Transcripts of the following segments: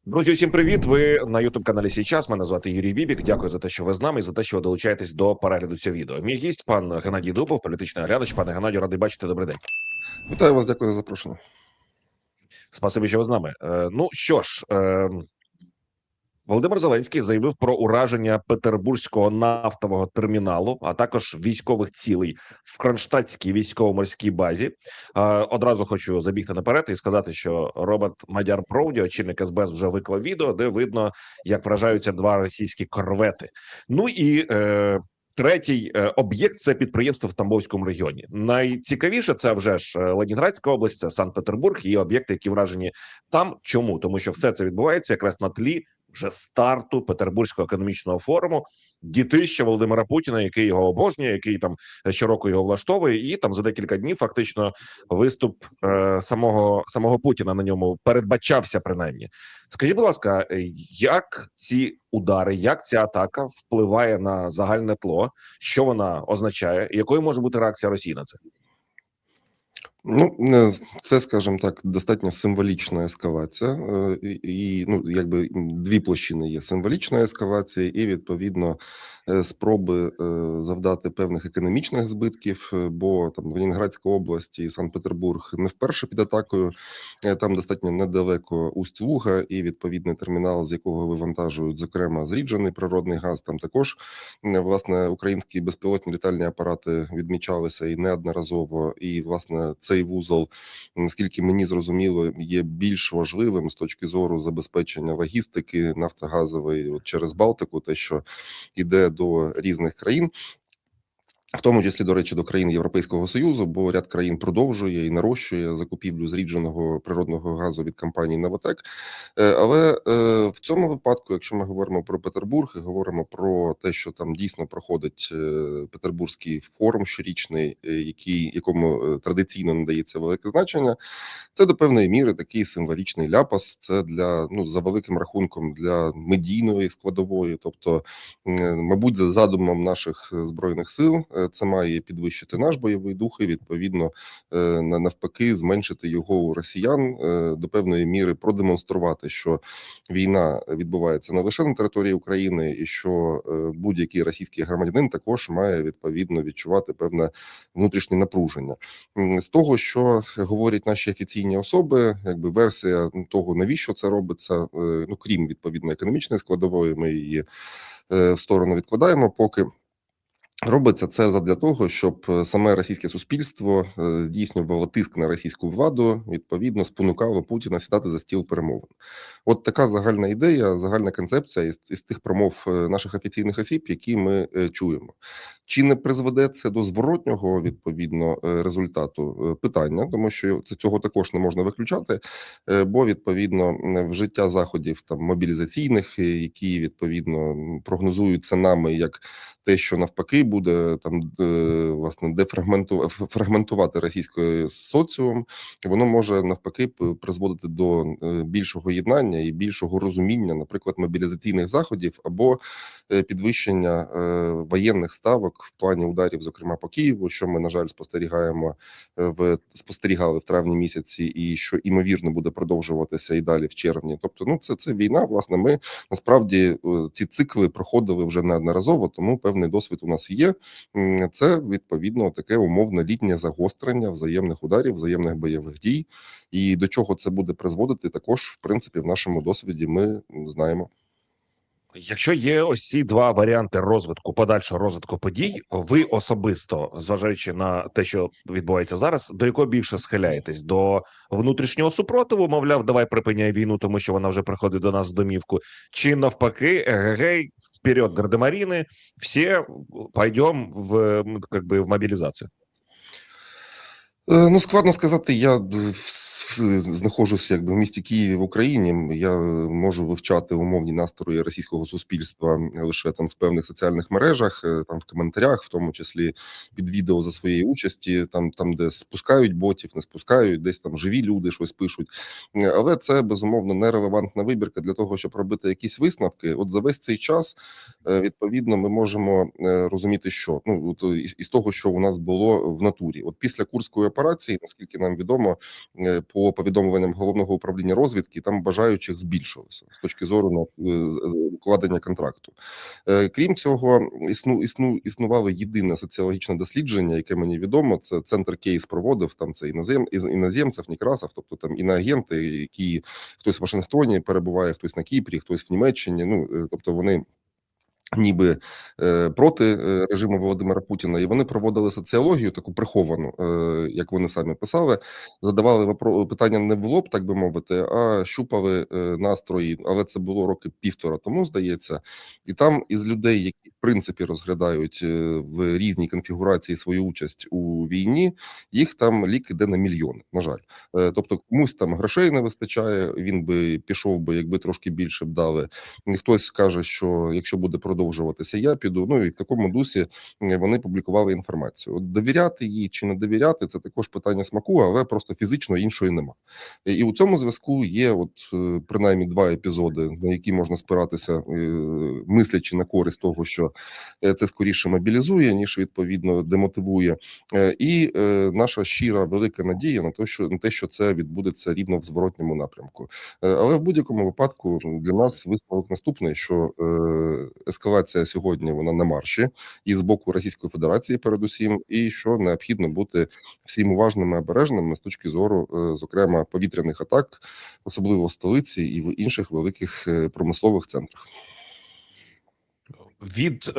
Друзі, усім привіт! Ви на ютуб-каналі Сійчас. Мене звати Юрій Бібік. Дякую за те, що ви з нами і за те, що ви долучаєтесь до перегляду цього відео. Мій гість, пан Геннадій Дубов, політичний оглядач. Пане Геннадію, радий бачити. Добрий день. Вітаю вас, дякую за запрошення. Спасибі, що ви з нами. Ну що ж, Володимир Зеленський заявив про ураження Петербурзького нафтового терміналу, а також військових цілей в Кронштадтській військово-морській базі. Одразу хочу забігти наперед і сказати, що Роберт Мадяр Провді, очільник СБС, вже виклав відео, де видно, як вражаються два російські корвети. Ну і третій об'єкт – це підприємство в Тамбовському регіоні. Найцікавіше – це вже ж Ленінградська область, це Санкт-Петербург і об'єкти, які вражені там. Чому? Тому що все це відбувається якраз на тлі вже старту Петербурзького економічного форуму, дітища Володимира Путіна, який його обожнює, який там щороку його влаштовує, і там за декілька днів фактично виступ самого Путіна на ньому передбачався принаймні. Скажіть, будь ласка, як ці удари, як ця атака впливає на загальне тло, що вона означає, і якою може бути реакція Росії на це? Ну, це, скажімо так, достатньо символічна ескалація, і ну, якби дві площини є: символічна ескалація і, відповідно, спроби завдати певних економічних збитків, бо там Ленінградська область і Санкт-Петербург не вперше під атакою, там достатньо недалеко Усть-Луга і відповідний термінал, з якого вивантажують, зокрема, зріджений природний газ, там також, власне, українські безпілотні літальні апарати відмічалися і неодноразово, і, власне, цей вузол, наскільки мені зрозуміло, є більш важливим з точки зору забезпечення логістики нафтогазової через Балтику, те, що йде до різних країн, в тому числі, до речі, до країн Європейського Союзу, бо ряд країн продовжує і нарощує закупівлю зрідженого природного газу від компанії «Новотек». Але в цьому випадку, якщо ми говоримо про Петербург і говоримо про те, що там дійсно проходить Петербурзький форум щорічний, якому традиційно надається велике значення, це до певної міри такий символічний ляпас. Це для, ну, за великим рахунком, для медійної складової, тобто, мабуть, за задумом наших Збройних сил, це має підвищити наш бойовий дух і, відповідно, навпаки, зменшити його у росіян, до певної міри продемонструвати, що війна відбувається не лише на території України, і що будь-який російський громадянин також має, відповідно, відчувати певне внутрішнє напруження. З того, що говорять наші офіційні особи, якби версія того, навіщо це робиться, ну, крім, відповідно, економічної складової, ми її в сторону відкладаємо поки. Робиться це задля того, щоб саме російське суспільство здійснювало тиск на російську владу, відповідно, спонукало Путіна сідати за стіл перемовин. От така загальна ідея, загальна концепція із тих промов наших офіційних осіб, які ми чуємо. Чи не призведе це до зворотнього, відповідно, результату? Питання, тому що цього також не можна виключати, бо, відповідно, вжиття заходів там мобілізаційних, які, відповідно, прогнозуються нами як те, що навпаки буде там, власне, фрагментувати російський соціум, воно може навпаки призводити до більшого єднання і більшого розуміння, наприклад, мобілізаційних заходів або підвищення воєнних ставок в плані ударів, зокрема по Києву, що ми, на жаль, спостерігали в травні місяці, і що імовірно буде продовжуватися і далі в червні. Тобто, ну, це війна. Власне, ми насправді ці цикли проходили вже неодноразово, тому певний досвід у нас є. Це, відповідно, таке умовне літнє загострення взаємних ударів, взаємних бойових дій. І до чого це буде призводити, також, в принципі, в нашому досвіді ми знаємо. Якщо є ось ці два варіанти подальшого розвитку подій, ви особисто, зважаючи на те, що відбувається зараз, до якого більше схиляєтесь? До внутрішнього супротиву, мовляв, давай припиняй війну, тому що вона вже приходить до нас в домівку, чи навпаки, егегей, вперед, гардемарини, всі пойдем в мобілізацію? Ну, складно сказати. Я знаходжусь якби в місті Києві в Україні. Я можу вивчати умовні настрої російського суспільства лише там в певних соціальних мережах, там в коментарях, в тому числі під відео за своєї участі, там де спускають ботів, не спускають, десь там живі люди щось пишуть. Але це, безумовно, нерелевантна вибірка для того, щоб робити якісь висновки. От за весь цей час, відповідно, ми можемо розуміти, що, ну, із того, що у нас було в натурі. От після Курської операції, наскільки нам відомо, по по повідомленням головного управління розвідки, там бажаючих збільшилося з точки зору укладення контракту. Крім цього, існувало єдине соціологічне дослідження, яке мені відомо. Це центр Кейс проводив. Там це іноземців, Некрасов, тобто там іноагенти, які хтось в Вашингтоні перебуває, хтось на Кіпрі, хтось в Німеччині. Тобто вони ніби проти режиму Володимира Путіна, і вони проводили соціологію таку приховану, як вони самі писали, задавали питання не в лоб, так би мовити, а щупали настрої, але це було роки півтора тому, здається, і там із людей, які в принципі розглядають в різній конфігурації свою участь у війні, їх там лік іде на мільйони, на жаль. Тобто комусь там грошей не вистачає, він би пішов би, якби трошки більше б дали. Хтось каже, що якщо буде продовжуватися, я піду. І в такому дусі вони публікували інформацію. От довіряти їй чи не довіряти, це також питання смаку, але просто фізично іншої нема. І у цьому зв'язку є принаймні два епізоди, на які можна спиратися, мислячи на користь того, що це скоріше мобілізує, ніж відповідно демотивує. І наша щира велика надія на те, що це відбудеться рівно в зворотньому напрямку. Але в будь-якому випадку для нас висновок наступний, що ескалація сьогодні вона на марші і з боку Російської Федерації передусім, і що необхідно бути всім уважними, обережними з точки зору, зокрема, повітряних атак, особливо в столиці і в інших великих промислових центрах. Від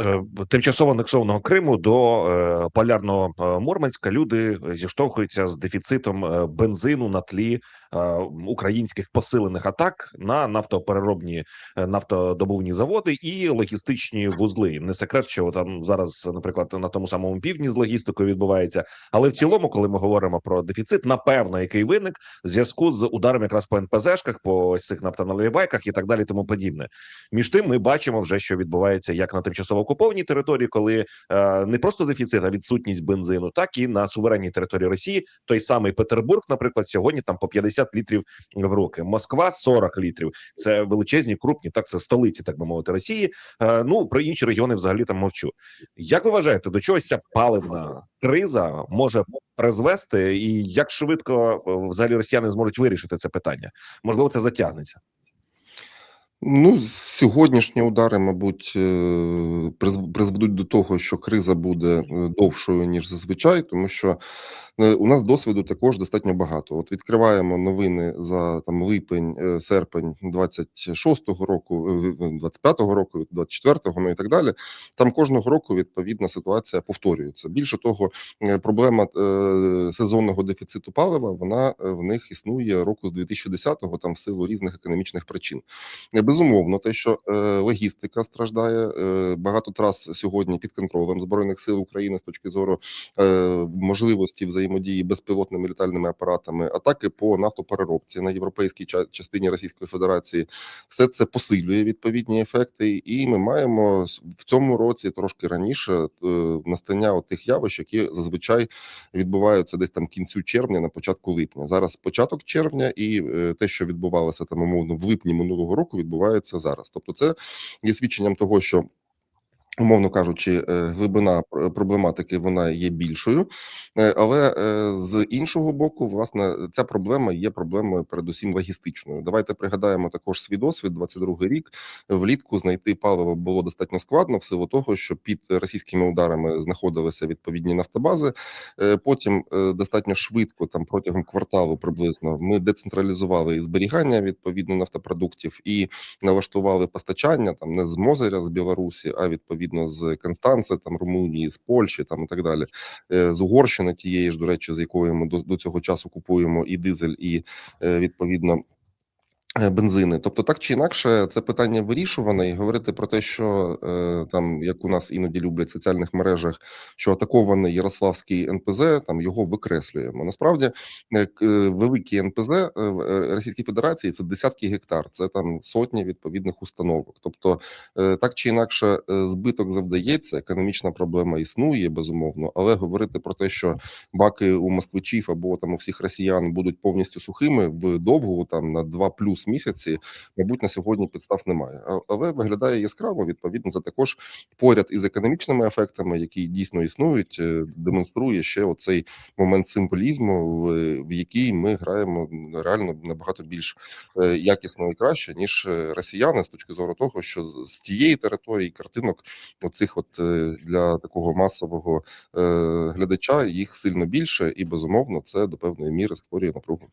тимчасово анексованого Криму до полярного Мурманська люди зіштовхуються з дефіцитом бензину на тлі українських посилених атак на нафтопереробні нафтодобувні заводи і логістичні вузли. Не секрет, що там зараз, наприклад, на тому самому півдні з логістикою відбувається. Але в цілому, коли ми говоримо про дефіцит, напевно, який виник в зв'язку з ударом якраз по НПЗшках, по ось цих нафтоналивайках і так далі, тому подібне. Між тим, ми бачимо вже, що відбувається як на тимчасово окупованій території, коли не просто дефіцит, а відсутність бензину, так і на суверенній території Росії. Той самий Петербург, наприклад, сьогодні там по 50 літрів в роки. Москва 40 літрів. Це величезні, крупні, так, це столиці, так би мовити, Росії. Про інші регіони взагалі там мовчу. Як ви вважаєте, до чогось ця паливна криза може призвести, і як швидко взагалі росіяни зможуть вирішити це питання? Можливо, це затягнеться? Сьогоднішні удари, мабуть, призведуть до того, що криза буде довшою, ніж зазвичай, тому що у нас досвіду також достатньо багато. От відкриваємо новини за липень, серпень 26-го року, 25-го року, 24-го, і так далі. Там кожного року, відповідна ситуація повторюється. Більше того, проблема сезонного дефіциту палива, вона в них існує року з 2010-го, там в силу різних економічних причин. Безумовно, те, що логістика страждає, багато трас сьогодні під контролем Збройних сил України з точки зору можливості взаємодії безпілотними літальними апаратами, атаки по нафтопереробці на європейській частині Російської Федерації, все це посилює відповідні ефекти, і ми маємо в цьому році трошки раніше настання тих явищ, які зазвичай відбуваються десь там кінцю червня, на початку липня. Зараз початок червня, і те, що відбувалося там умовно в липні минулого року, відбувається зараз. Тобто це є свідченням того, що, умовно кажучи, глибина проблематики вона є більшою, але з іншого боку, власне, ця проблема є проблемою передусім логістичною. Давайте пригадаємо також свій досвід. 22-й рік влітку знайти паливо було достатньо складно в силу того, що під російськими ударами знаходилися відповідні нафтобази. Потім достатньо швидко, там протягом кварталу приблизно, ми децентралізували і зберігання відповідно нафтопродуктів і налаштували постачання там не з Мозиря, з Білорусі, а відповідно з Констанци, там Румунії, з Польщі, там і так далі, з Угорщини тієї ж, до речі, з якої ми до цього часу купуємо і дизель, і відповідно бензини. Тобто, так чи інакше, це питання вирішуване, і говорити про те, що там, як у нас іноді люблять в соціальних мережах, що атакований Ярославський НПЗ, там його викреслюємо. Насправді, великі НПЗ в Російській Федерації – це десятки гектар, це там сотні відповідних установок. Тобто, так чи інакше, збиток завдається, економічна проблема існує, безумовно, але говорити про те, що баки у москвичів або там у всіх росіян будуть повністю сухими вдовгу, там на 2+ плюс місяці, мабуть, на сьогодні підстав немає. Але виглядає яскраво, відповідно, це також поряд із економічними ефектами, які дійсно існують, демонструє ще оцей момент символізму, в який ми граємо реально набагато більш якісно і краще, ніж росіяни, з точки зору того, що з тієї території картинок оцих для такого масового глядача їх сильно більше, і безумовно це до певної міри створює напругу.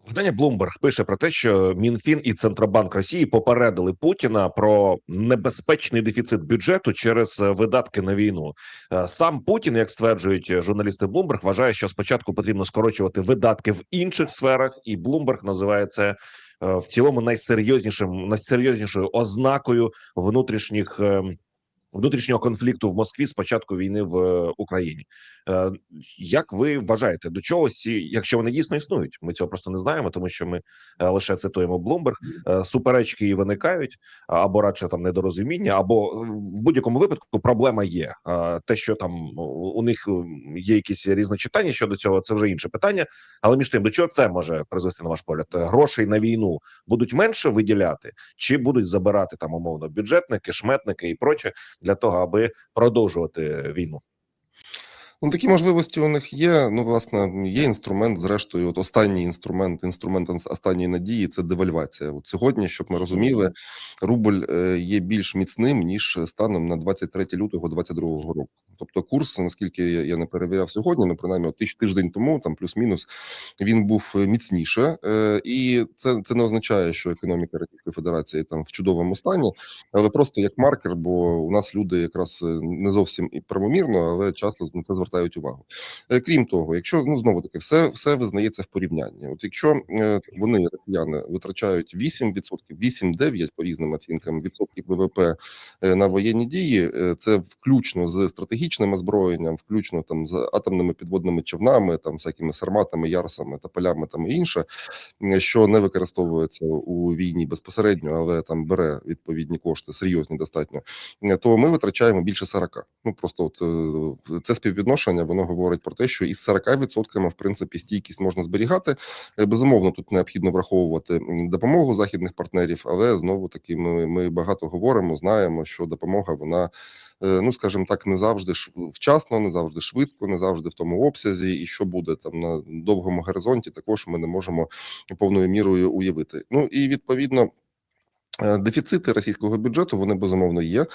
Видання Bloomberg пише про те, що Мінфін і Центробанк Росії попередили Путіна про небезпечний дефіцит бюджету через видатки на війну. Сам Путін, як стверджують журналісти Bloomberg, вважає, що спочатку потрібно скорочувати видатки в інших сферах, і Bloomberg називає це в цілому найсерйознішою ознакою внутрішнього конфлікту в Москві з початку війни в Україні. Як ви вважаєте, до чого якщо вони дійсно існують? Ми цього просто не знаємо, тому що ми лише цитуємо Bloomberg. Суперечки і виникають, або радше там недорозуміння, або в будь-якому випадку проблема є. Те, що там у них є якісь різночитання щодо цього, це вже інше питання. Але між тим, до чого це може призвести, на ваш погляд? Грошей на війну будуть менше виділяти, чи будуть забирати там умовно бюджетники, шметники і проче, для того, аби продовжувати війну? Ну, такі можливості у них є. Ну, власне, є інструмент, зрештою, останній інструмент останньої надії – це девальвація. От сьогодні, щоб ми розуміли, рубль є більш міцним, ніж станом на 23 лютого 2022 року. Тобто курс, наскільки я не перевіряв сьогодні, ну, принаймні, тиждень тому, там плюс-мінус, він був міцніше. І це не означає, що економіка Російської Федерації там в чудовому стані, але просто як маркер, бо у нас люди якраз не зовсім і правомірно, але часто на це звертають увагу. Крім того, якщо, ну, знову таки, все визнається в порівнянні. От якщо вони, росіяни, витрачають 8%, 8-9 по різним оцінкам відсотків ВВП на воєнні дії, це включно з стратегічним озброєнням, включно там з атомними підводними човнами, там всякими сарматами, ярсами, тополями там і інше, що не використовується у війні безпосередньо, але там бере відповідні кошти, серйозні достатньо, то ми витрачаємо більше 40. Ну, просто це співвідношення, воно говорить про те, що із 40% в принципі стійкість можна зберігати. Безумовно, тут необхідно враховувати допомогу західних партнерів, але знову таки ми багато говоримо, знаємо, що допомога вона, ну, скажімо так, не завжди вчасно, не завжди швидко, не завжди в тому обсязі, і що буде там на довгому горизонті, також ми не можемо повною мірою уявити. Ну і відповідно дефіцити російського бюджету, вони безумовно є.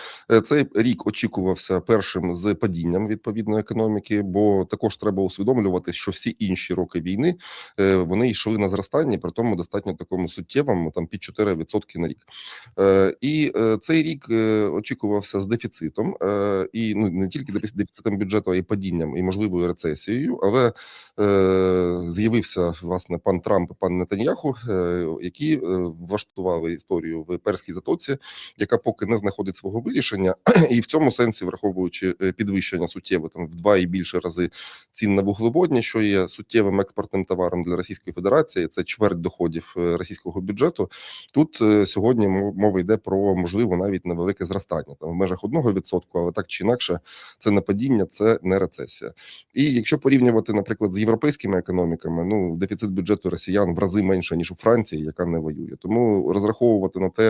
Цей рік очікувався першим з падінням відповідної економіки, бо також треба усвідомлювати, що всі інші роки війни вони йшли на зростання, при тому достатньо такому суттєвому, там під 4% на рік. І цей рік очікувався з дефіцитом, і ну не тільки дефіцитом бюджету, а й падінням і можливою рецесією. Але з'явився власне пан Трамп і пан Нетаньяху, які влаштували історію в Перській затоці, яка поки не знаходить свого вирішення, і в цьому сенсі, враховуючи підвищення суттєве там в 2 і більше рази цін на вуглеводні, що є суттєвим експортним товаром для Російської Федерації, це чверть доходів російського бюджету. Тут сьогодні мова йде про можливо навіть невелике зростання там в межах 1%, але так чи інакше це не падіння, це не рецесія. І якщо порівнювати, наприклад, з європейськими економіками, ну дефіцит бюджету росіян в рази менше ніж у Франції, яка не воює. Тому розраховувати на те,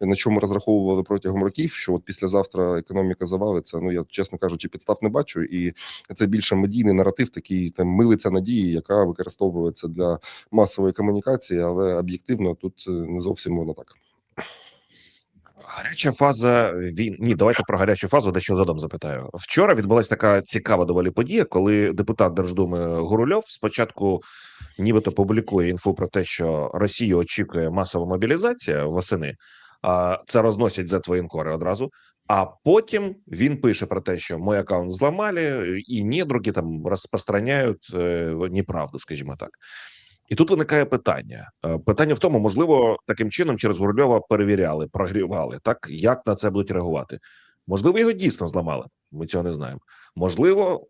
на чому розраховували протягом років, що от післязавтра економіка завалиться, ну я, чесно кажучи, підстав не бачу, і це більше медійний наратив, такий там милиця надії, яка використовується для масової комунікації, але об'єктивно тут не зовсім воно так. Гаряча фаза Ні, давайте про гарячу фазу дещо згодом запитаю. Вчора відбулася така цікава доволі подія, коли депутат Держдуми Гурульов спочатку нібито публікує інфу про те, що Росію очікує масова мобілізація восени, а це розносять за воєнкори одразу. А потім він пише про те, що мой аккаунт зламали, і недруги там розпространяють неправду, скажімо так. І тут виникає питання. Питання в тому, можливо, таким чином через Гурульова перевіряли, прогрівали, так? Як на це будуть реагувати? Можливо, його дійсно зламали, ми цього не знаємо. Можливо,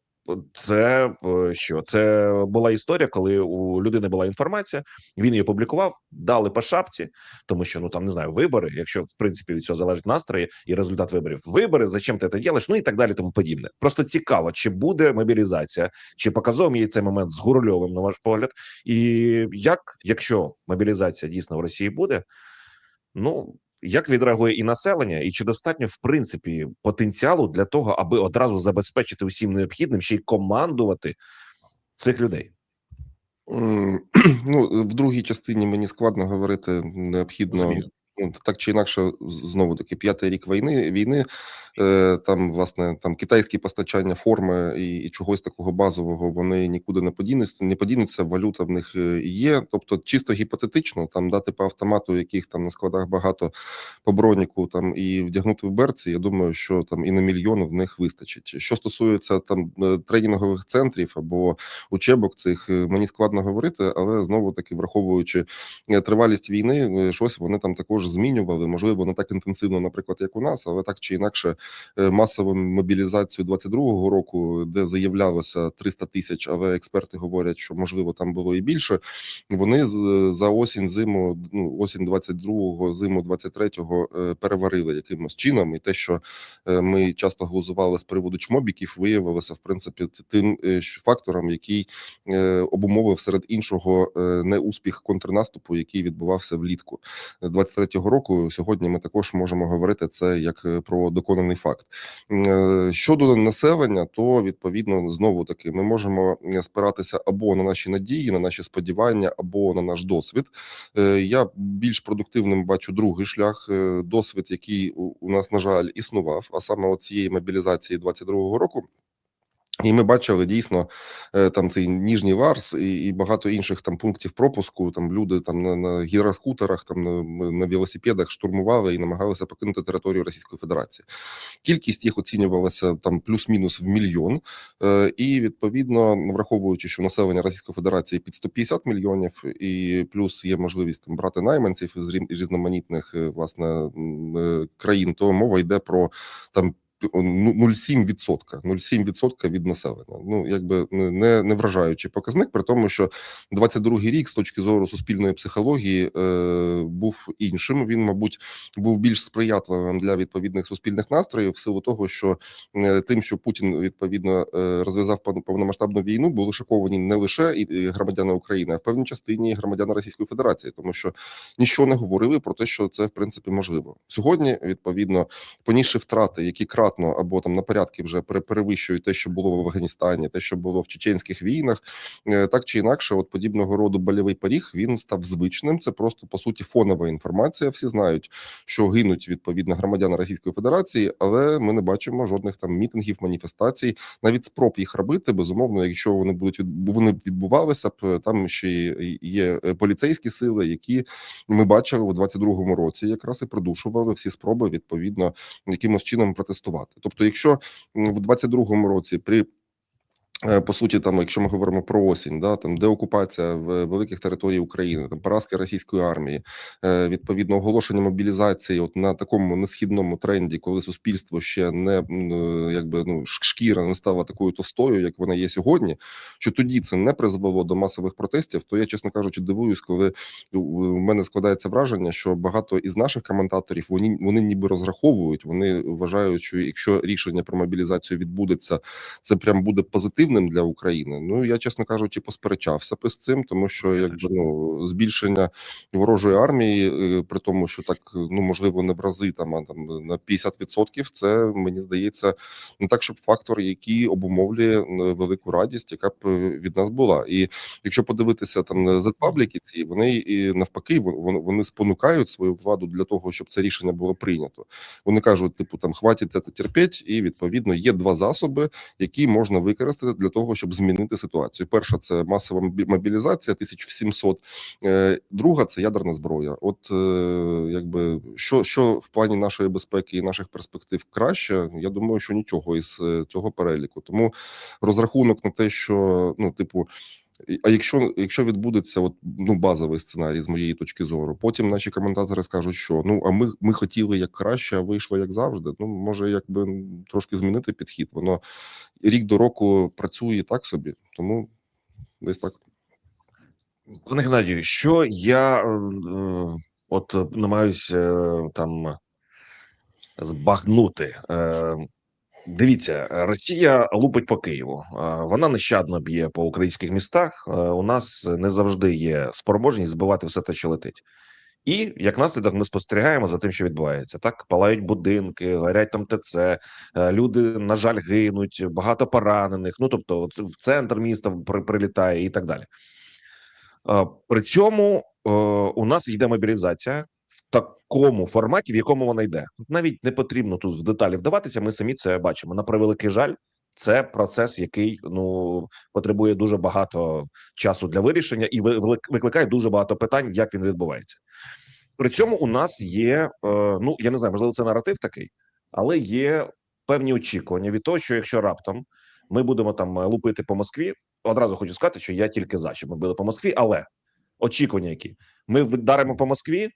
Це що? Це була історія, коли у людини була інформація, він її публікував, дали по шапці, тому що, ну там не знаю, вибори, якщо в принципі від цього залежить настрої і результат виборів. Вибори, зачем ти це робиш? Ну і так далі, тому подібне. Просто цікаво, чи буде мобілізація, чи показав мені цей момент з Гурульовим, на ваш погляд, і як, якщо мобілізація дійсно в Росії буде, ну. Як відреагує і населення, і чи достатньо в принципі потенціалу для того, аби одразу забезпечити усім необхідним, ще й командувати цих людей? Ну, в другій частині мені складно говорити, необхідно. Розумію. Ну, так чи інакше, знову таки, 5-й рік війни, там, власне, там китайські постачання форми і чогось такого базового, вони нікуди не подінуться, валюта в них є. Тобто, чисто гіпотетично, там дати по автомату, яких там на складах багато, по броніку, там і вдягнути в берці, я думаю, що там і на мільйон в них вистачить. Що стосується там тренінгових центрів або учебок цих, мені складно говорити, але знову таки, враховуючи тривалість війни, щось вони там також змінювали, можливо, не так інтенсивно, наприклад, як у нас, але так чи інакше масову мобілізацію 22-го року, де заявлялося 300 тисяч, але експерти говорять, що можливо там було і більше. Вони за осінь 22-го, зиму 23-го переварили якимось чином, і те, що ми часто глузували з приводу чмобіків, виявилося в принципі тим фактором, який обумовив серед іншого неуспіх контрнаступу, який відбувався влітку 23-го року. Сьогодні ми також можемо говорити це як про доконаний факт. Щодо населення, то відповідно знову таки ми можемо спиратися або на наші надії, на наші сподівання, або на наш досвід. Я більш продуктивним бачу другий шлях, досвід, який у нас, на жаль, існував, а саме от цієї мобілізації 22-го року. І ми бачили дійсно там цей Ніжній Ларс і багато інших там пунктів пропуску. Там люди там на гіроскутерах, там на велосипедах штурмували і намагалися покинути територію Російської Федерації. Кількість їх оцінювалася там плюс-мінус в мільйон. І відповідно, враховуючи, що населення Російської Федерації під 150 мільйонів, і плюс є можливість там брати найманців із різноманітних власне країн, то мова йде про там 0,7% від населення. Ну, якби не вражаючий показник, при тому, що 22-й рік з точки зору суспільної психології був іншим. Він, мабуть, був більш сприятливим для відповідних суспільних настроїв в силу того, що тим, що Путін відповідно розв'язав повномасштабну війну, були шоковані не лише і громадяни України, а в певній частині громадяни Російської Федерації, тому що нічого не говорили про те, що це в принципі можливо. Сьогодні відповідно понісши втрати, які кратно або там на порядки вже перевищують те, що було в Афганістані, те, що було в чеченських війнах, так чи інакше, от подібного роду больовий поріг, він став звичним. Це просто по суті фонова інформація. Всі знають, що гинуть відповідно громадяни Російської Федерації, але ми не бачимо жодних там мітингів, маніфестацій, навіть спроб їх робити. Безумовно, якщо вони відбувалися б, там ще є поліцейські сили, які ми бачили у 22-му році, якраз і придушували всі спроби відповідно якимось чином протестувати. Тобто, якщо в 22-му році по суті, там, якщо ми говоримо про осінь, да, там деокупація в великих територій України, там поразки російської армії, відповідно оголошення мобілізації, от на такому несхідному тренді, коли суспільство ще не шкіра не стала такою товстою, як вона є сьогодні, що тоді це не призвело до масових протестів, то я, чесно кажучи, дивуюсь, коли у мене складається враження, що багато із наших коментаторів вони ніби розраховують, вони вважають, що якщо рішення про мобілізацію відбудеться, це прям буде позитивно для України. Ну, я, чесно кажучи, посперечався з цим, тому що збільшення ворожої армії, при тому, що так, можливо, не в рази, а на 50%, це, мені здається, не так, щоб фактор, який обумовлює велику радість, яка б від нас була. І якщо подивитися там на Z-пабліки ці, вони і навпаки, вони спонукають свою владу для того, щоб це рішення було прийнято. Вони кажуть, типу, там, хватить це терпеть, і, відповідно, є два засоби, які можна використати для того, щоб змінити ситуацію. Перша – це масова мобілізація, 1700. Друга – це ядерна зброя. От, якби, що в плані нашої безпеки і наших перспектив краще, я думаю, що нічого із цього переліку. Тому розрахунок на те, що, А якщо відбудеться базовий сценарій з моєї точки зору, потім наші коментатори скажуть, що ми хотіли як краще, а вийшло як завжди. Може, якби трошки змінити підхід. Воно рік до року працює так собі, тому десь так. Пане Геннадію, що я намагаюся там збагнути. Дивіться, Росія лупить по Києву. Вона нещадно б'є по українських містах. У нас не завжди є спроможність збивати все те, що летить. І як наслідок ми спостерігаємо за тим, що відбувається. Так палають будинки, горять там ТЦ, люди, на жаль, гинуть, багато поранених. Тобто, в центр міста прилітає і так далі. При цьому у нас йде мобілізація в такому форматі, в якому вона йде. Навіть не потрібно тут в деталі вдаватися. Ми самі це бачимо. На превеликий жаль, це процес, який потребує дуже багато часу для вирішення і викликає дуже багато питань, як він відбувається. При цьому у нас є я не знаю, можливо, це наратив такий, але є певні очікування від того, що якщо раптом ми будемо там лупити по Москві, одразу хочу сказати, що я тільки за, щоб ми били по Москві, але очікування які? Ми вдаримо по Москві,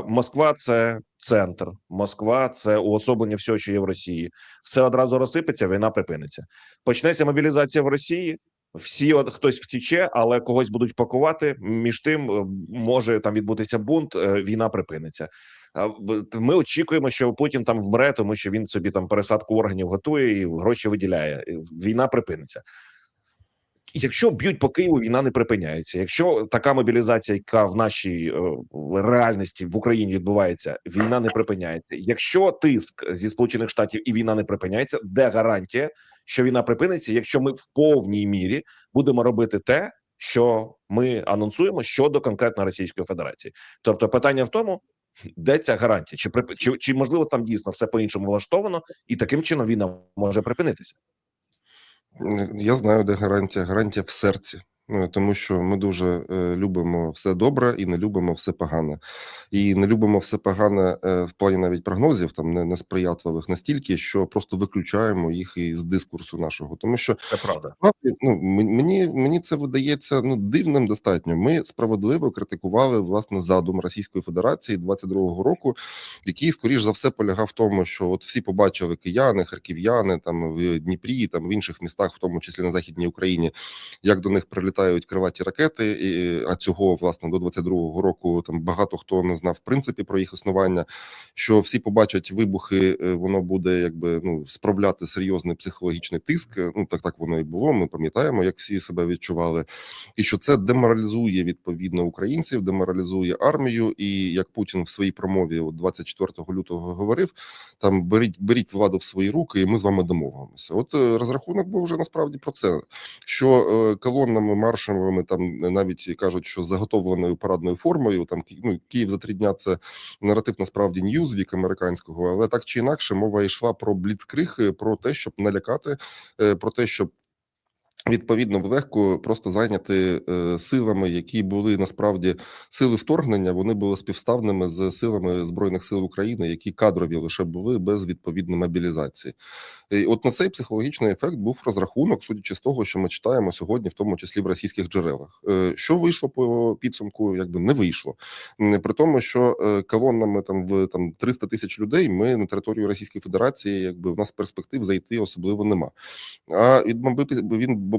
Москва – це центр, Москва – це уособлення всього, що є в Росії. Все одразу розсипеться, війна припиниться. Почнеться мобілізація в Росії, хтось втіче, але когось будуть пакувати. Між тим може там відбутися бунт, війна припиниться. Ми очікуємо, що Путін там вмре, тому що він собі там пересадку органів готує і гроші виділяє. Війна припиниться. Якщо б'ють по Києву, війна не припиняється. Якщо така мобілізація, яка в нашій реальності в Україні відбувається, війна не припиняється. Якщо тиск зі Сполучених Штатів і війна не припиняється, де гарантія, що війна припиниться, якщо ми в повній мірі будемо робити те, що ми анонсуємо щодо конкретно Російської Федерації? Тобто питання в тому, де ця гарантія? Чи можливо там дійсно все по-іншому влаштовано, і таким чином війна може припинитися? Я знаю, де гарантія. Гарантія в серці. Тому що ми дуже любимо все добре і не любимо все погане. І не любимо все погане в плані навіть прогнозів, там несприятливих настільки, що просто виключаємо їх із дискурсу нашого. Тому що це правда. Мені це видається дивним достатньо. Ми справедливо критикували власне задум Російської Федерації 22-го року, який скоріш за все полягав в тому, що от всі побачили кияни, харків'яни там в Дніпрі, там в інших містах, в тому числі на Західній Україні, як до них прилітають крилаті ракети, а цього власне до 22-го року там багато хто не знав в принципі про їх існування. Що всі побачать вибухи, воно буде якби справляти серйозний психологічний тиск. Так воно і було. Ми пам'ятаємо, як всі себе відчували, і що це деморалізує відповідно українців, деморалізує армію. І як Путін в своїй промові 24 лютого говорив: там беріть владу в свої руки, і ми з вами домовимося. От розрахунок був вже насправді про це, що колоннами маршовими там навіть кажуть, що з заготовленою парадною формою, там Київ за 3 дня, це наратив насправді Newsweek американського, але так чи інакше мова йшла про бліцкриг, про те, щоб налякати, про те, щоб відповідно влегко просто зайняти силами, які були насправді сили вторгнення, вони були співставними з силами Збройних сил України, які кадрові лише були без відповідної мобілізації. І от на цей психологічний ефект був розрахунок, судячи з того, що ми читаємо сьогодні, в тому числі в російських джерелах. Що вийшло по підсумку? Якби не вийшло. При тому, що колоннами в 300 тисяч людей ми на територію Російської Федерації, якби в нас перспектив зайти особливо нема. А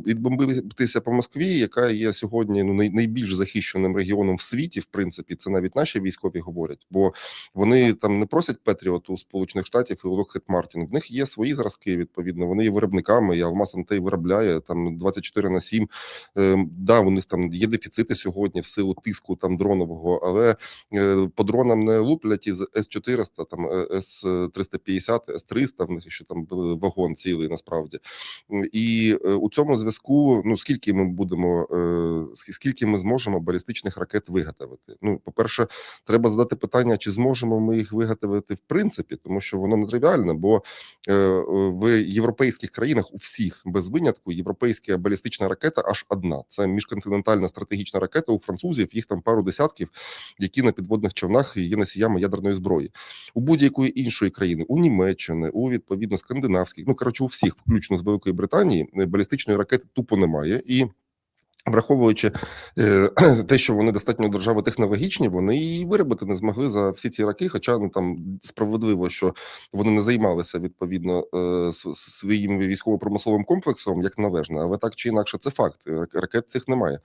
відбомбитися по Москві, яка є сьогодні найбільш захищеним регіоном в світі, в принципі, це навіть наші військові говорять, бо вони там не просять Петріот у Сполучених Штатів і у Lockheed Martin. В них є свої зразки, відповідно, вони є виробниками, і Алмаз Антей виробляє там 24/7. Да, у них там є дефіцити сьогодні в силу тиску там дронового, але по дронам не луплять із С-400, там С-350, С-300, в них ще там вагон цілий насправді. І у цьому зв'язку, скільки ми зможемо балістичних ракет виготовити? По-перше, треба задати питання, чи зможемо ми їх виготовити в принципі, тому що воно не тривіальне, бо в європейських країнах у всіх, без винятку, європейська балістична ракета аж одна. Це міжконтинентальна стратегічна ракета, у французів їх там пару десятків, які на підводних човнах є носіями ядерної зброї. У будь-якої іншої країни, у Німеччини, у відповідно скандинавських, у всіх, включно з Великої Британії, балістичної ракети тупо немає. І Враховуючи те, що вони достатньо держави технологічні, вони і виробити не змогли за всі ці роки. Хоча ну там справедливо, що вони не займалися відповідно своїм військово-промисловим комплексом як належно, але так чи інакше, це факт. Ракет цих немає.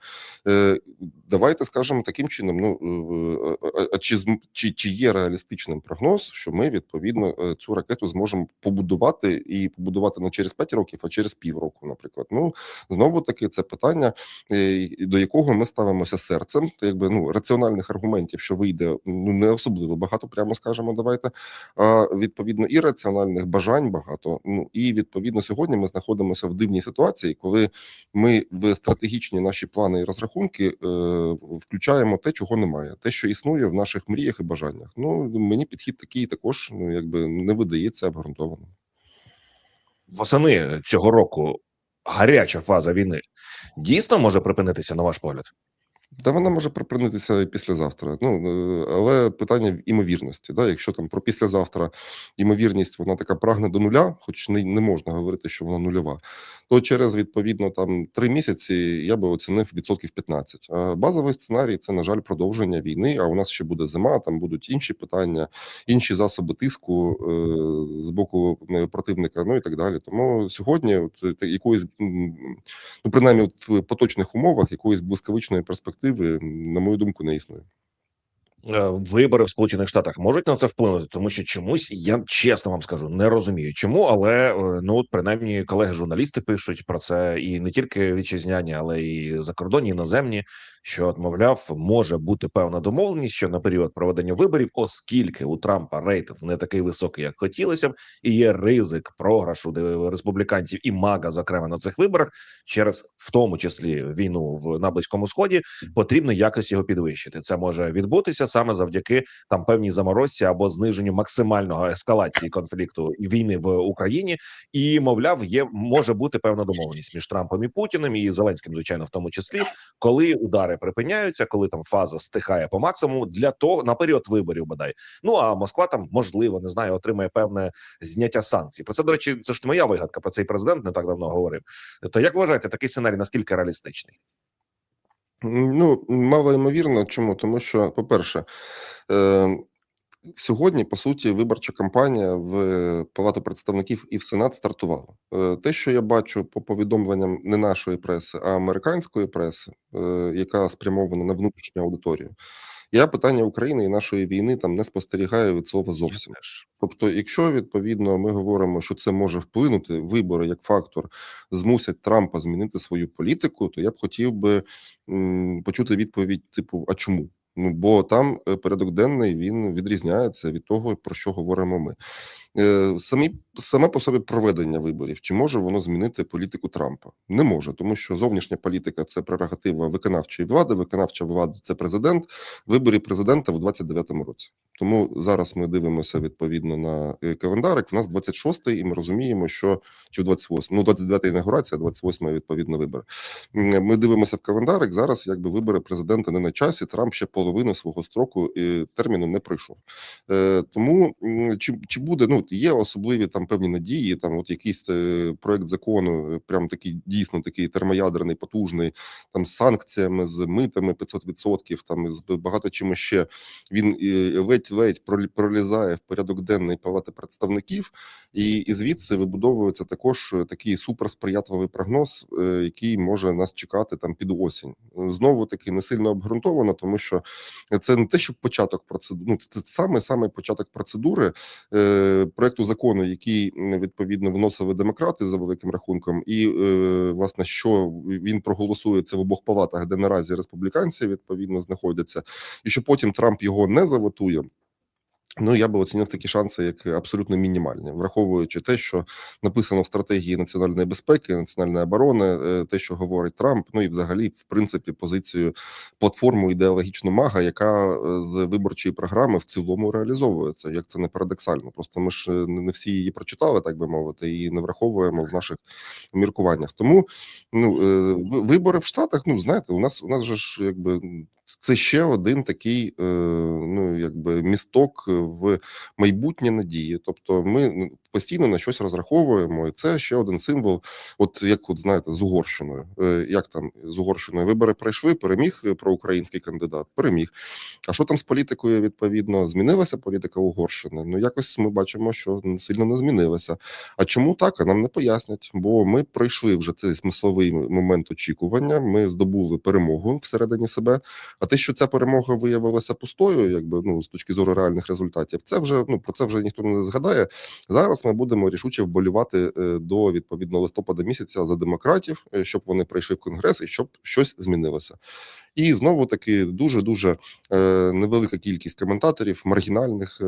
Давайте скажемо таким чином. Ну чи є реалістичним прогноз, що ми відповідно цю ракету зможемо побудувати і побудувати не через 5 років, а через півроку, наприклад. Ну знову таки це питання, до якого ми ставимося серцем, то якби ну раціональних аргументів, що вийде, ну не особливо багато, прямо скажемо, давайте. А відповідно і раціональних бажань багато. Ну і відповідно сьогодні ми знаходимося в дивній ситуації, коли ми в стратегічні наші плани і розрахунки включаємо те, чого немає, те, що існує в наших мріях і бажаннях. Ну мені підхід такий також, ну якби не видається обґрунтованим. Восени цього року гаряча фаза війни дійсно може припинитися, на ваш погляд? Та вона може припинитися і післязавтра. Ну але питання в імовірності. Да, якщо там про післязавтра імовірність вона така прагне до нуля, хоч не можна говорити, що вона нульова, то через відповідно там 3 місяці я би оцінив відсотків 15. А базовий сценарій це, на жаль, продовження війни. А у нас ще буде зима, там будуть інші питання, інші засоби тиску з боку противника. Ну і так далі. Тому сьогодні, от якоїсь ну принаймні, от в поточних умовах якоїсь блискавичної перспективи, на мою думку, не існує. Вибори в Сполучених Штатах можуть на це вплинути, тому що чомусь я чесно вам скажу, не розумію, чому, але ну от принаймні колеги-журналісти пишуть про це, і не тільки вітчизняні, але і закордонні, іноземні, що от, мовляв, може бути певна домовленість, що на період проведення виборів, оскільки у Трампа рейтинг не такий високий, як хотілося б, і є ризик програшу республіканців і МАГА, зокрема на цих виборах, через в тому числі війну на Близькому Сході, потрібно якось його підвищити. Це може відбутися саме завдяки там певній заморозці або зниженню максимального ескалації конфлікту і війни в Україні. І мовляв, може бути певна домовленість між Трампом і Путіним і Зеленським, звичайно, в тому числі, коли удари припиняються, коли там фаза стихає по максимуму для того на період виборів, бодай. Ну а Москва там можливо не знаю, отримає певне зняття санкцій. Про це, до речі, це ж моя вигадка. Про цей президент не так давно говорив. То як вважаєте, такий сценарій наскільки реалістичний? Ну мало ймовірно. Чому? Тому що, по-перше, сьогодні, по суті, виборча кампанія в Палату представників і в Сенат стартувала. Те, що я бачу по повідомленням не нашої преси, а американської преси, яка спрямована на внутрішню аудиторію, я питання України і нашої війни там не спостерігаю від слова зовсім. Тобто, якщо відповідно ми говоримо, що це може вплинути, вибори як фактор змусять Трампа змінити свою політику, то я б хотів би почути відповідь типу: а чому? Ну бо там порядок денний він відрізняється від того, про що говоримо ми. Саме по собі проведення виборів, чи може воно змінити політику Трампа? Не може, тому що зовнішня політика це прерогатива виконавчої влади. Виконавча влада це президент. Вибори президента в 29-му році. Тому зараз ми дивимося відповідно на календарик. В нас 26-й, і ми розуміємо, що чи в 28-й, ну 29-й інаугурація, 28-й відповідно вибори. Ми дивимося в календарик. Зараз якби вибори президента не на часі. Трамп ще половину свого строку і терміну не пройшов. Тому чи буде, ну є особливі там певні надії. Там от якийсь проект закону, прям такий дійсно такий термоядерний, потужний, там з санкціями, з митами 500%, там з багато чим ще. Він ледь пролізає в порядок денний Палати представників, і звідси вибудовується також такий суперсприятливий прогноз, який може нас чекати там під осінь. Знову таки не сильно обґрунтовано, тому що це не те, що початок процедури, ну це саме початок процедури проекту закону, який відповідно вносили демократи за великим рахунком, і власне, що він проголосує це в обох палатах, де наразі республіканці відповідно знаходяться, і що потім Трамп його не заветує. Ну, я би оцінив такі шанси як абсолютно мінімальні, враховуючи те, що написано в стратегії національної безпеки, національної оборони, те, що говорить Трамп, ну і взагалі, в принципі, позицію, платформу ідеологічну МАГА, яка з виборчої програми в цілому реалізовується, як це не парадоксально. Просто ми ж не всі її прочитали, так би мовити, і не враховуємо в наших міркуваннях. Тому ну вибори в Штатах, ну знаєте, у нас же ж якби це ще один такий, ну якби місток в майбутнє надії. Тобто, ми постійно на щось розраховуємо, і це ще один символ. От як от знаєте, з Угорщиною. Як там з Угорщиною вибори пройшли, переміг проукраїнський кандидат, переміг. А що там з політикою? Відповідно, змінилася політика Угорщини? Ну якось ми бачимо, що сильно не змінилася. А чому так? А нам не пояснять, бо ми пройшли вже цей смисловий момент очікування. Ми здобули перемогу всередині себе. А те, що ця перемога виявилася пустою, якби ну з точки зору реальних результатів, це вже ну про це вже ніхто не згадає. Зараз ми будемо рішуче вболівати до відповідно листопада місяця за демократів, щоб вони прийшли в конгрес і щоб щось змінилося. І знову таки дуже невелика кількість коментаторів маргінальних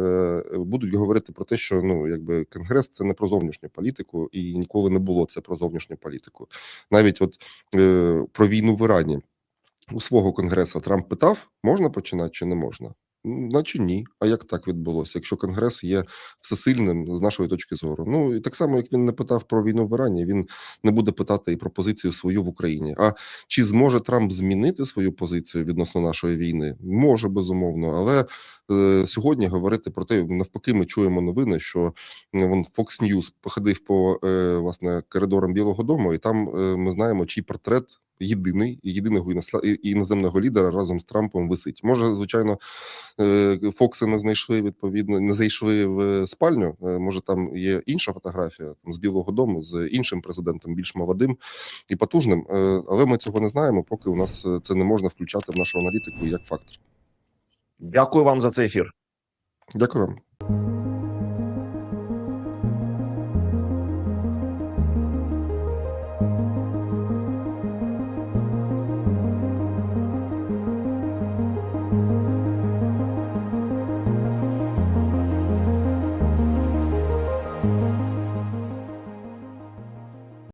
будуть говорити про те, що ну якби конгрес це не про зовнішню політику, і ніколи не було це про зовнішню політику. Навіть от про війну в Ірані. У свого конгреса Трамп питав, можна починати чи не можна? Наче ні. А як так відбулося, якщо конгрес є всесильним з нашої точки зору? Ну і так само, як він не питав про війну в Ірані, він не буде питати і про позицію свою в Україні. А чи зможе Трамп змінити свою позицію відносно нашої війни? Може, безумовно, але сьогодні говорити про те, навпаки, ми чуємо новини, що вон Fox News походив по власне коридорам Білого Дому, і там ми знаємо, чий портрет єдиного іноземного лідера разом з Трампом висить. Може, звичайно, Фокси не знайшли відповідно, не зайшли в спальню. Може, там є інша фотографія там, з Білого Дому з іншим президентом, більш молодим і потужним. Але ми цього не знаємо, поки у нас це не можна включати в нашу аналітику як фактор. Дякую вам за цей ефір. Дякую вам.